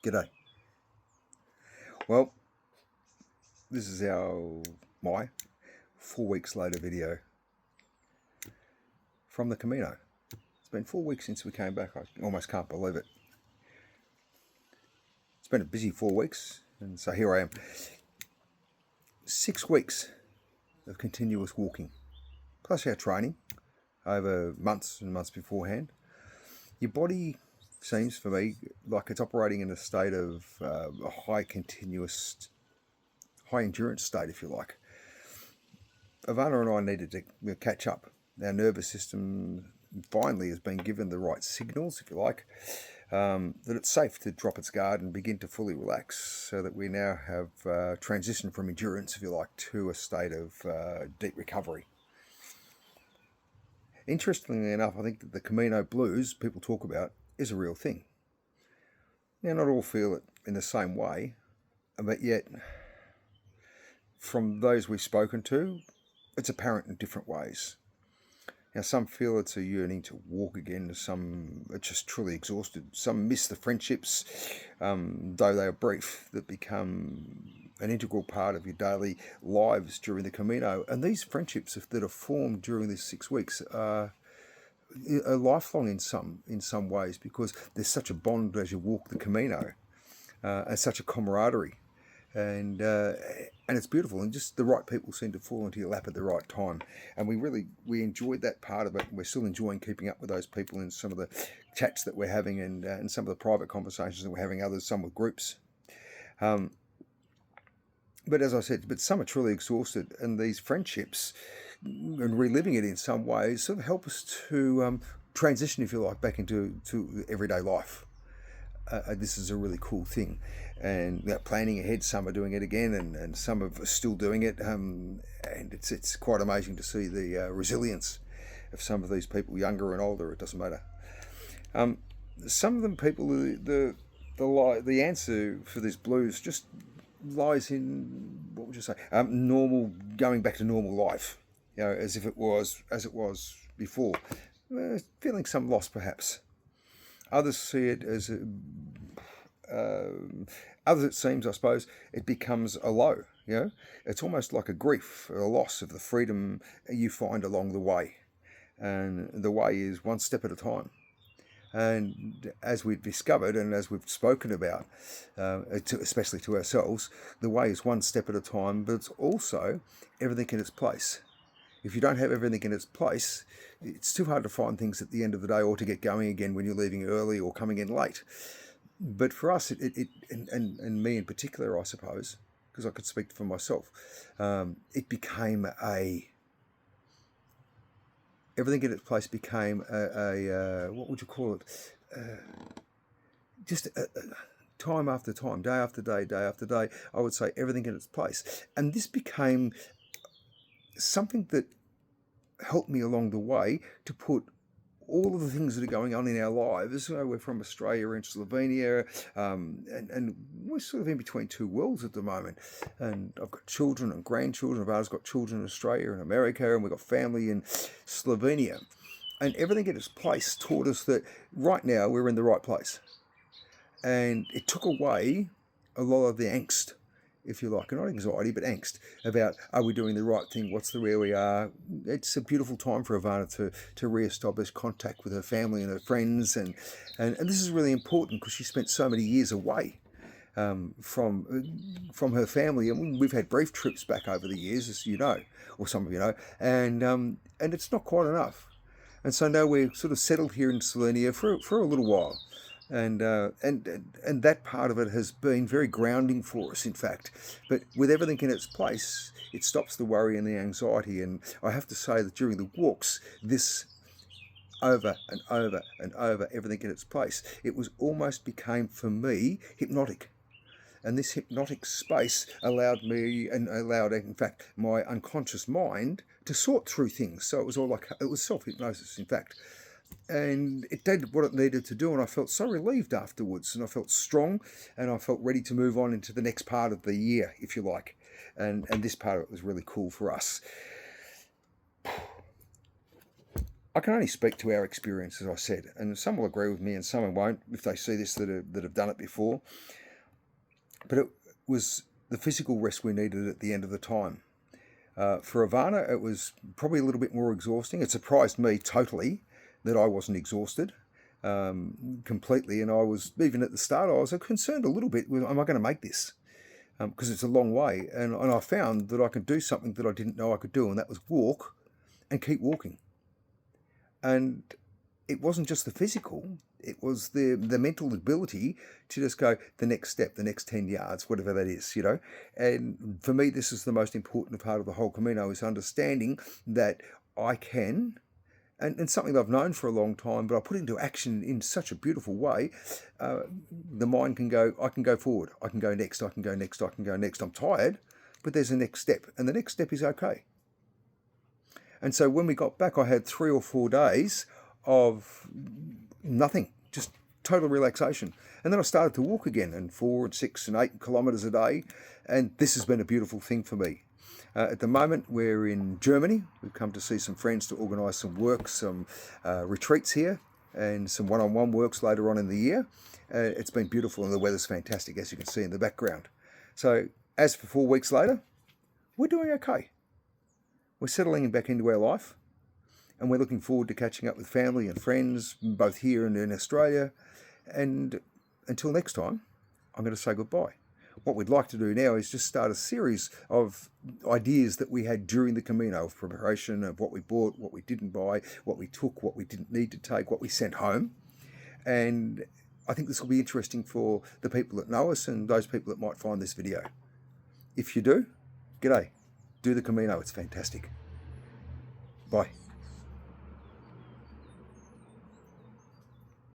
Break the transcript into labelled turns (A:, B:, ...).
A: G'day. Well, this is my 4 weeks later video from the Camino. It's been 4 weeks since we came back. I almost can't believe it. It's been a busy 4 weeks, and so here I am. 6 weeks of continuous walking, plus our training over months and months beforehand. Your body seems, for me, like it's operating in a state of a high endurance state, if you like. Ivana and I needed to catch up. Our nervous system finally has been given the right signals, if you like, that it's safe to drop its guard and begin to fully relax, so that we now have transitioned from endurance, if you like, to a state of deep recovery. Interestingly enough, I think that the Camino blues people talk about is a real thing. Now, not all feel it in the same way, but yet, from those we've spoken to, it's apparent in different ways. Now, some feel it's a yearning to walk again, some are just truly exhausted, some miss the friendships, though they are brief, that become an integral part of your daily lives during the Camino. And these friendships that are formed during these 6 weeks are lifelong in some ways, because there's such a bond as you walk the Camino, and such a camaraderie, and it's beautiful, and just the right people seem to fall into your lap at the right time, and we enjoyed that part of it, and we're still enjoying keeping up with those people in some of the chats that we're having, and some of the private conversations that we're having, others some with groups. But as I said, some are truly exhausted, and these friendships and reliving it in some ways sort of help us to transition, if you like, back into everyday life. This is a really cool thing, and planning ahead, some are doing it again, and some are still doing it, and it's quite amazing to see the resilience of some of these people, younger and older, it doesn't matter. Some of them people, the answer for this blues just lies in, what would you say, normal, going back to normal life, as it was before, feeling some loss perhaps. Others see it as others, it seems, I suppose, it becomes a low. It's almost like a grief, a loss of the freedom you find along the way, and the way is one step at a time. And as we've discovered, and as we've spoken about, especially to ourselves, the way is one step at a time, but it's also everything in its place. If you don't have everything in its place, it's too hard to find things at the end of the day, or to get going again when you're leaving early or coming in late. But for us, and me in particular, I suppose, because I could speak for myself, it became everything in its place became a what would you call it? Just time after time, day after day, day after day, I would say everything in its place. And this became something that helped me along the way to put all of the things that are going on in our lives. We're from Australia and Slovenia, and we're sort of in between two worlds at the moment. And I've got children and grandchildren. Ivana's got children in Australia and America, and we've got family in Slovenia. And everything in its place taught us that right now we're in the right place. And it took away a lot of the angst, if you like, not anxiety, but angst about, are we doing the right thing? What's where we are? It's a beautiful time for Ivana to re-establish contact with her family and her friends, and this is really important because she spent so many years away from her family, and we've had brief trips back over the years, as you know, or some of you know, and it's not quite enough, and so now we're sort of settled here in Slovenia for a little while. And that part of it has been very grounding for us, in fact. But with everything in its place, it stops the worry and the anxiety. And I have to say that during the walks, this over and over and over, everything in its place, it was almost became, for me, hypnotic. And this hypnotic space allowed me, and allowed, in fact, my unconscious mind to sort through things. So it was all like, it was self-hypnosis, in fact. And it did what it needed to do, and I felt so relieved afterwards, and I felt strong, and I felt ready to move on into the next part of the year, if you like. And this part of it was really cool for us. I can only speak to our experience, as I said, and some will agree with me and some won't if they see this that have done it before. But it was the physical rest we needed at the end of the time. For Ivana, it was probably a little bit more exhausting. It surprised me totally that I wasn't exhausted completely. And I was, even at the start, I was concerned a little bit, am I going to make this? Because it's a long way. And I found that I could do something that I didn't know I could do, and that was walk and keep walking. And it wasn't just the physical, it was the mental ability to just go the next step, the next 10 yards, whatever that is, you know. And for me, this is the most important part of the whole Camino, is understanding that I can, and something that I've known for a long time, but I put it into action in such a beautiful way. The mind can go, I can go forward, I can go next, I can go next, I can go next. I'm tired, but there's a next step, and the next step is okay. And so when we got back, I had 3 or 4 days of nothing, just total relaxation. And then I started to walk again, and 4 and 6 and 8 kilometres a day. And this has been a beautiful thing for me. At the moment, we're in Germany. We've come to see some friends to organise some work, some retreats here, and some one-on-one works later on in the year. It's been beautiful, and the weather's fantastic, as you can see in the background. So as for 4 weeks later, we're doing okay. We're settling back into our life, and we're looking forward to catching up with family and friends, both here and in Australia. And until next time, I'm going to say goodbye. What we'd like to do now is just start a series of ideas that we had during the Camino, of preparation of what we bought, what we didn't buy, what we took, what we didn't need to take, what we sent home. And I think this will be interesting for the people that know us and those people that might find this video. If you do, g'day. Do the Camino, it's fantastic. Bye.